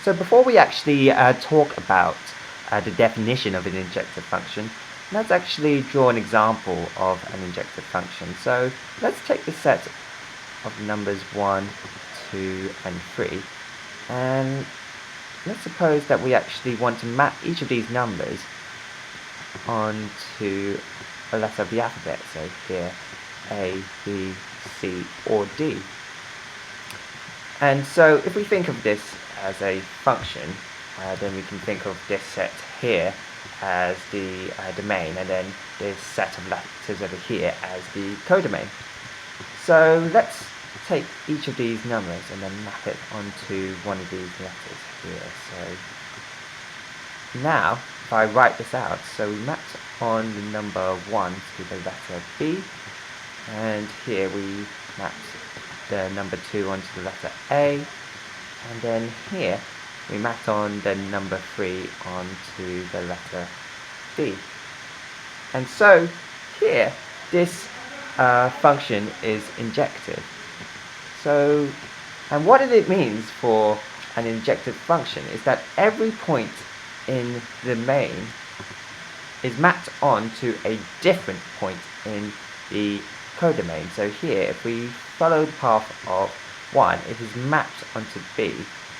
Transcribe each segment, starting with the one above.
So before we actually talk about the definition of an injective function, let's actually draw an example of an injective function. So let's take the set of numbers 1, 2, and 3, and let's suppose that we actually want to map each of these numbers onto a letter of the alphabet, so here A, B, C, or D. And so if we think of this as a function, then we can think of this set here as the domain, and then this set of letters over here as the codomain. So let's take each of these numbers and then map it onto one of these letters here. So now, if I write this out, so we mapped on the number 1 to the letter B, and here we mapped the number 2 onto the letter A, and then here we mapped on the number 3 onto the letter B. And so here, this function is injective. So, and what it means for an injective function is that every point in the domain is mapped onto a different point in the codomain. So here, if we follow the path of 1, it is mapped onto B,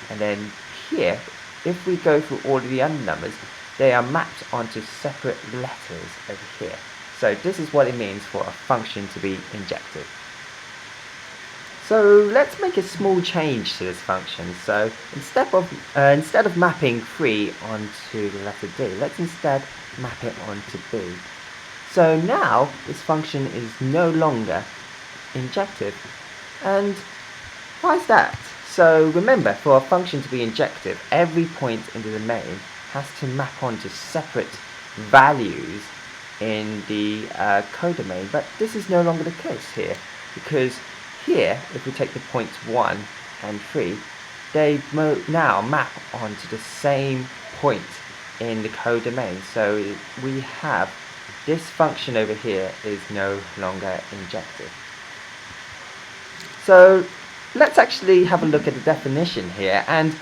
and then here, if we go through all of the other numbers, they are mapped onto separate letters over here. So this is what it means for a function to be injective. So let's make a small change to this function. So instead of mapping 3 onto the letter D, let's instead map it onto B. So now this function is no longer injective. And why is that? So remember, for a function to be injective, every point in the domain has to map onto separate values in the codomain, but this is no longer the case here, because here, if we take the points 1 and 3, they now map onto the same point in the codomain. So we have this function over here is no longer injective. So let's actually have a look at the definition here, and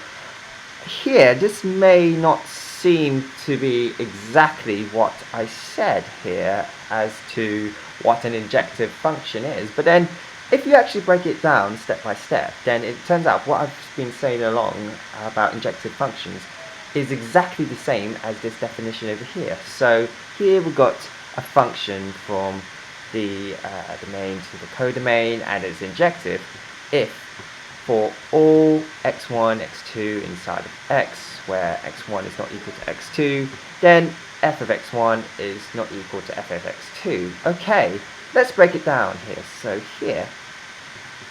here this may not seem to be exactly what I said here as to what an injective function is, but then if you actually break it down step by step, then it turns out what I've been saying along about injective functions is exactly the same as this definition over here. So here we've got a function from the domain to the codomain, and it's injective if for all x1, x2 inside of x, where x1 is not equal to x2, then f of x1 is not equal to f of x2. Okay, let's break it down here. So here,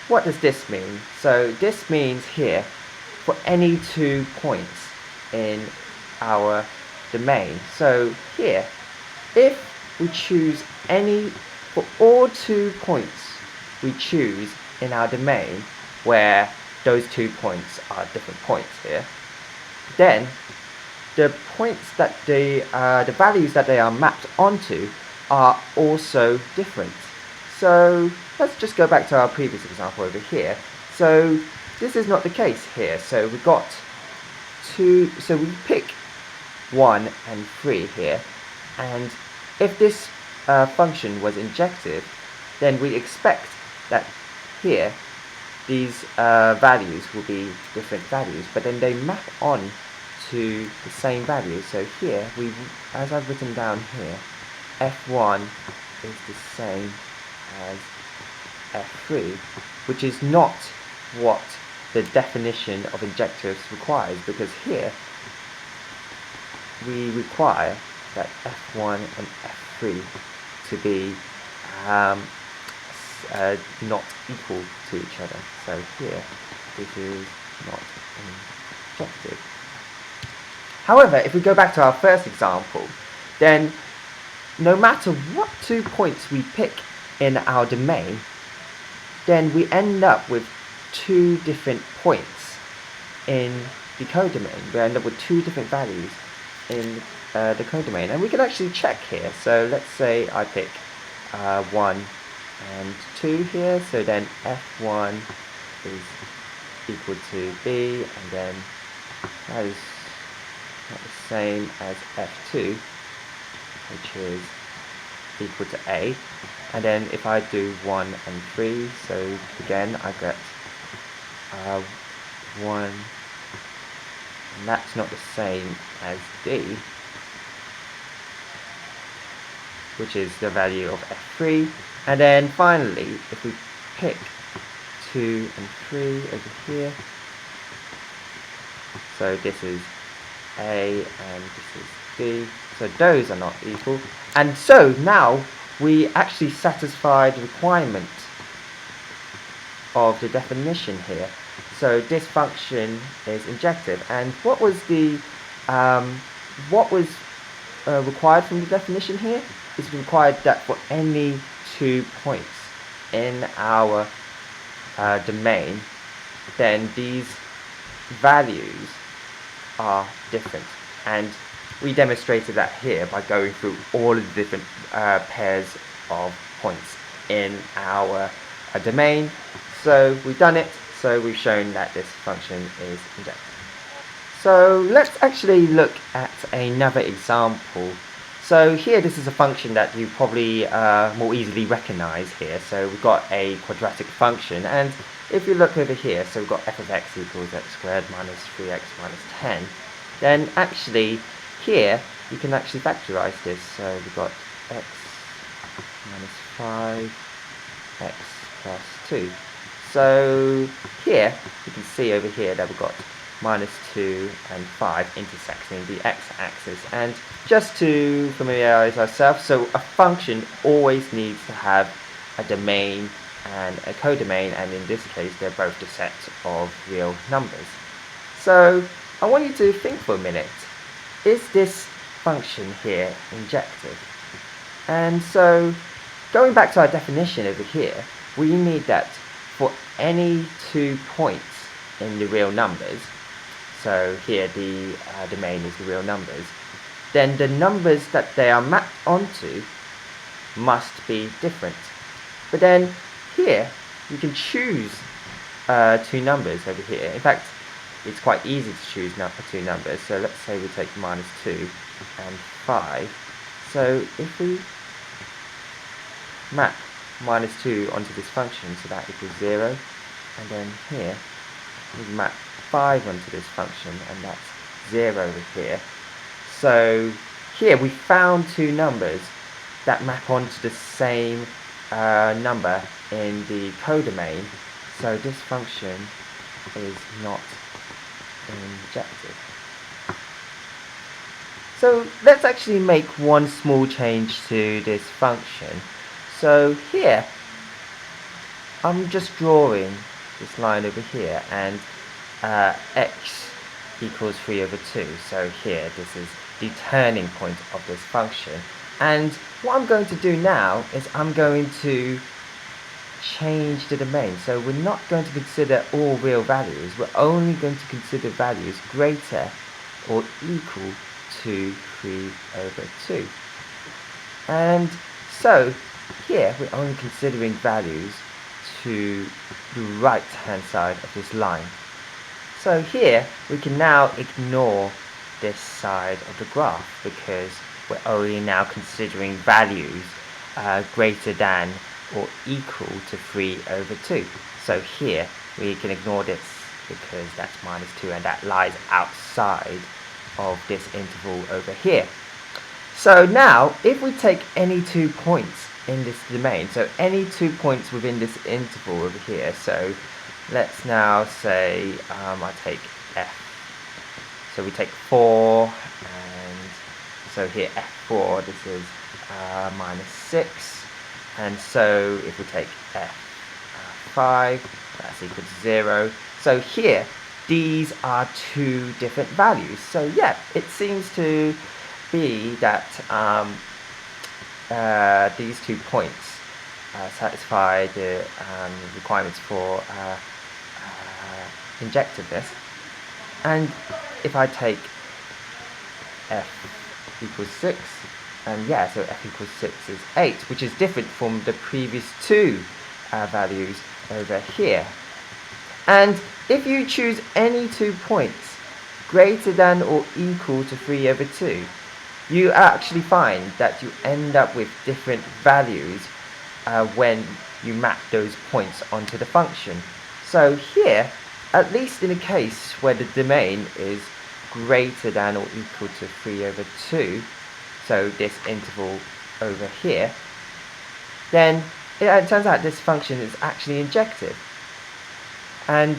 what does this mean? So this means here, for any 2 points in our domain. So here, if we choose for all 2 points we choose in our domain, where those 2 points are different points here, then the points that the values that they are mapped onto are also different. So let's just go back to our previous example over here. So this is not the case here. So we've got 2, so we pick 1 and 3 here, and if this function was injective, then we expect that here these values will be different values, but then they map on to the same value. So here, as I've written down here, f1 is the same as f3, which is not what the definition of injectives requires, because here we require that f1 and f3 to be not equal to each other. So here, this is not injective. However, if we go back to our first example, then no matter what 2 points we pick in our domain, then we end up with 2 different points in the codomain. We end up with 2 different values in the codomain, and we can actually check here. So let's say I pick 1 and 2 here, so then f1 is equal to b, and then that is not the same as f2, which is equal to a. And then if I do 1 and 3, so again I get 1, and that's not the same as d, which is the value of f3. And then finally, if we pick 2 and 3 over here, so this is a and this is d, so those are not equal. And so now we actually satisfy the requirement of the definition here. So this function is injective. And what was the required from the definition here? It's required that for any 2 points in our domain, then these values are different. And we demonstrated that here by going through all of the different pairs of points in our domain. So we've done it, so we've shown that this function is injective. So let's actually look at another example. So here, this is a function that you probably more easily recognize here. So we've got a quadratic function, and if you look over here, so we've got f of x equals x squared minus 3x minus 10. Then actually here you can actually factorize this. So we've got x minus 5, x plus 2. So here you can see over here that we've got minus 2 and 5 intersecting the x-axis. And just to familiarize ourselves, so a function always needs to have a domain and a codomain, and in this case they're both the set of real numbers. So I want you to think for a minute, is this function here injective? And so going back to our definition over here, we need that for any 2 points in the real numbers, so here the domain is the real numbers, then the numbers that they are mapped onto must be different. But then here you can choose 2 numbers over here. In fact, it's quite easy to choose 2 numbers. So let's say we take minus 2 and 5. So if we map minus 2 onto this function, so that equals 0, and then here we map 5 onto this function, and that's 0 over here. So here we found 2 numbers that map onto the same number in the codomain, so this function is not injective. So let's actually make one small change to this function. So here I'm just drawing this line over here, and x equals 3 over 2. So here this is the turning point of this function. And what I'm going to do now is I'm going to change the domain. So we're not going to consider all real values. We're only going to consider values greater or equal to 3 over 2. And so here we're only considering values to the right hand side of this line. So here we can now ignore this side of the graph because we're only now considering values greater than or equal to 3 over 2. So here we can ignore this because that's minus 2 and that lies outside of this interval over here. So now if we take any 2 points in this domain, so any 2 points within this interval over here, so let's now say I take f. So we take 4, and so here f4, this is minus 6, and so if we take f5, that's equal to 0. So here these are 2 different values. So yeah, it seems to be that these 2 points satisfy the requirements for injectiveness. And if I take f equals 6, and yeah, so f equals 6 is 8, which is different from the previous 2 values over here. And if you choose any 2 points greater than or equal to 3 over 2, you actually find that you end up with different values when you map those points onto the function. So here, at least in a case where the domain is greater than or equal to 3 over 2, so this interval over here, then it turns out this function is actually injective. And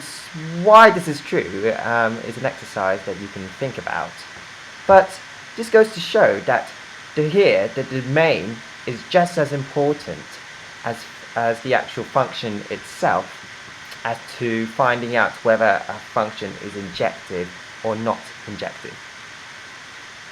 why this is true is an exercise that you can think about. But this goes to show that here the domain is just as important as the actual function itself as to finding out whether a function is injective or not injective.